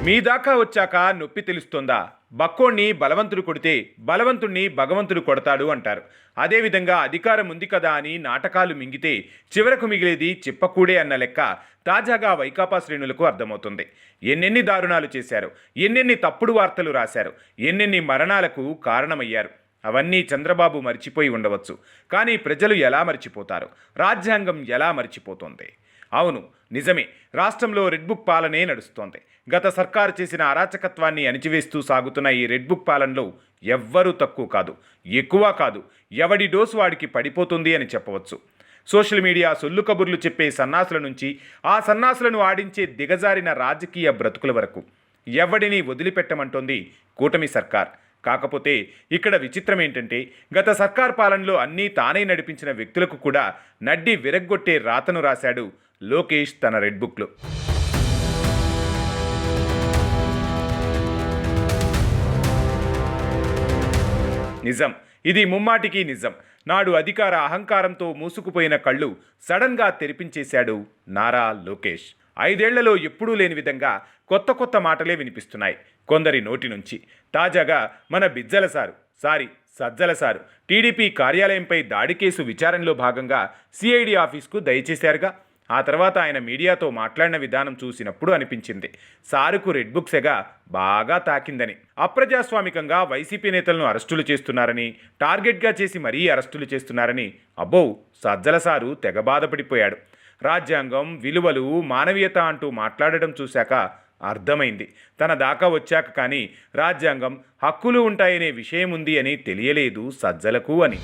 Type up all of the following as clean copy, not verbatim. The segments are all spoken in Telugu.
మీ దాకా వచ్చాక నొప్పి తెలుస్తుందా? బక్కోణ్ణి బలవంతుడు కొడితే బలవంతుణ్ణి భగవంతుడు కొడతాడు అంటారు. అదేవిధంగా అధికారం ఉంది కదా అని నాటకాలు మింగితే చివరకు మిగిలేది చిప్పకూడే అన్న లెక్క తాజాగా వైకాపా శ్రేణులకు అర్థమవుతుంది. ఎన్నెన్ని దారుణాలు చేశారు, ఎన్నెన్ని తప్పుడు వార్తలు రాశారు, ఎన్నెన్ని మరణాలకు కారణమయ్యారు. అవన్నీ చంద్రబాబు మర్చిపోయి ఉండవచ్చు. కానీ ప్రజలు ఎలా మర్చిపోతారు? రాజ్యాంగం ఎలా మర్చిపోతుంది? అవును, నిజమే. రాష్ట్రంలో రెడ్ బుక్ పాలనే నడుస్తోంది. గత సర్కారు చేసిన అరాచకత్వాన్ని అణిచివేస్తూ సాగుతున్న ఈ రెడ్ బుక్ పాలనలో ఎవ్వరూ తక్కువ కాదు, ఎక్కువ కాదు. ఎవడి డోసు వాడికి పడిపోతుంది అని చెప్పవచ్చు. సోషల్ మీడియా సొల్లు కబుర్లు చెప్పే సన్నాసుల నుంచి ఆ సన్నాసులను ఆడించే దిగజారిన రాజకీయ బ్రతుకుల వరకు ఎవడిని వదిలిపెట్టమంటోంది కూటమి సర్కార్. కాకపోతే ఇక్కడ విచిత్రం ఏంటంటే, గత సర్కార్ పాలనలో అన్నీ తానే నడిపించిన వ్యక్తులకు కూడా నడ్డి విరగ్గొట్టే రాతను రాశాడు లోకేష్ తన రెడ్ బుక్లో. నిజం, ఇది ముమ్మాటికి నిజం. నాడు అధికార అహంకారంతో మూసుకుపోయిన కళ్ళు సడన్గా తెరిపించేశాడు నారా లోకేష్. 5 ఏళ్లలో ఎప్పుడూ లేని విధంగా కొత్త కొత్త మాటలే వినిపిస్తున్నాయి కొందరి నోటి నుంచి. తాజాగా మన సజ్జల సారు టీడీపీ కార్యాలయంపై దాడి కేసు విచారణలో భాగంగా సిఐడి ఆఫీస్కు దయచేశారుగా. ఆ తర్వాత ఆయన మీడియాతో మాట్లాడిన విధానం చూసినప్పుడు అనిపించింది, సారుకు రెడ్ బుక్ సెగ బాగా తాకిందని. అప్రజాస్వామికంగా వైసీపీ నేతలను అరెస్టులు చేస్తున్నారని, టార్గెట్గా చేసి మరీ అరెస్టులు చేస్తున్నారని అబ్బో సజ్జల సారు తెగ బాధపడిపోయాడు. రాజ్యాంగం, విలువలు, మానవీయత అంటూ మాట్లాడడం చూశాక అర్థమైంది, తన దాకా వచ్చాక కానీ రాజ్యాంగం, హక్కులు ఉంటాయనే విషయం ఉంది అని తెలియలేదు సజ్జలకు అని.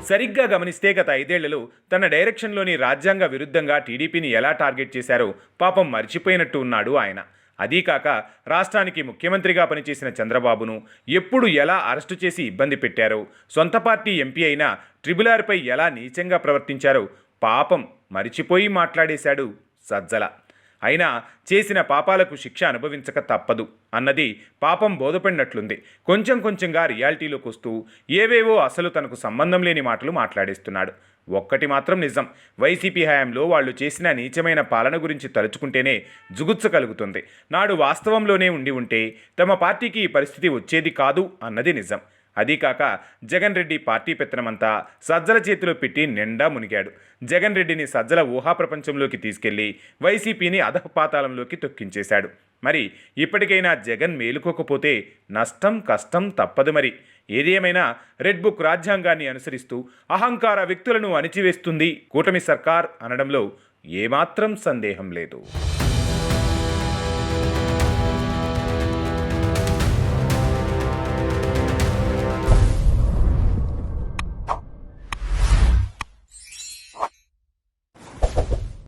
సరిగ్గా గమనిస్తే గత 5 ఏళ్లలో తన డైరెక్షన్లోని రాజ్యాంగ విరుద్ధంగా టీడీపీని ఎలా టార్గెట్ చేశారో పాపం మర్చిపోయినట్టు ఉన్నాడు ఆయన. అదీకాక రాష్ట్రానికి ముఖ్యమంత్రిగా పనిచేసిన చంద్రబాబును ఎప్పుడు ఎలా అరెస్టు చేసి ఇబ్బంది పెట్టారో, సొంత పార్టీ ఎంపీ అయిన ట్రిబుల్-ఆర్పై ఎలా నీచంగా ప్రవర్తించారో పాపం మరిచిపోయి మాట్లాడేశాడు సజ్జల. అయినా చేసిన పాపాలకు శిక్ష అనుభవించక తప్పదు అన్నది పాపం బోధపడినట్లుంది. కొంచెం కొంచెంగా రియాలిటీలోకి వస్తూ ఏవేవో అసలు తనకు సంబంధం లేని మాటలు మాట్లాడేస్తున్నాడు. ఒక్కటి మాత్రం నిజం, వైసీపీ హయాంలో వాళ్ళు చేసిన నీచమైన పాలన గురించి తలుచుకుంటేనే జుగుత్స కలుగుతుంది. నాడు వాస్తవంలోనే ఉండి ఉంటే తమ పార్టీకి ఈ పరిస్థితి వచ్చేది కాదు అన్నది నిజం. అదీకాక జగన్ రెడ్డి పార్టీ పెత్తనమంతా సజ్జల చేతిలో పెట్టి నిండా మునిగాడు. జగన్ రెడ్డిని సజ్జల ఊహా ప్రపంచంలోకి తీసుకెళ్లి వైసీపీని అధఃపాతాళంలోకి తొక్కించేశాడు. మరి ఇప్పటికైనా జగన్ మేలుకోకపోతే నష్టం కష్టం తప్పదు. మరి ఏది ఏమైనా రెడ్ బుక్ రాజ్యాంగాన్ని అనుసరిస్తూ అహంకార వ్యక్తులను అణిచివేస్తుంది కూటమి సర్కార్ అనడంలో ఏమాత్రం సందేహం లేదు.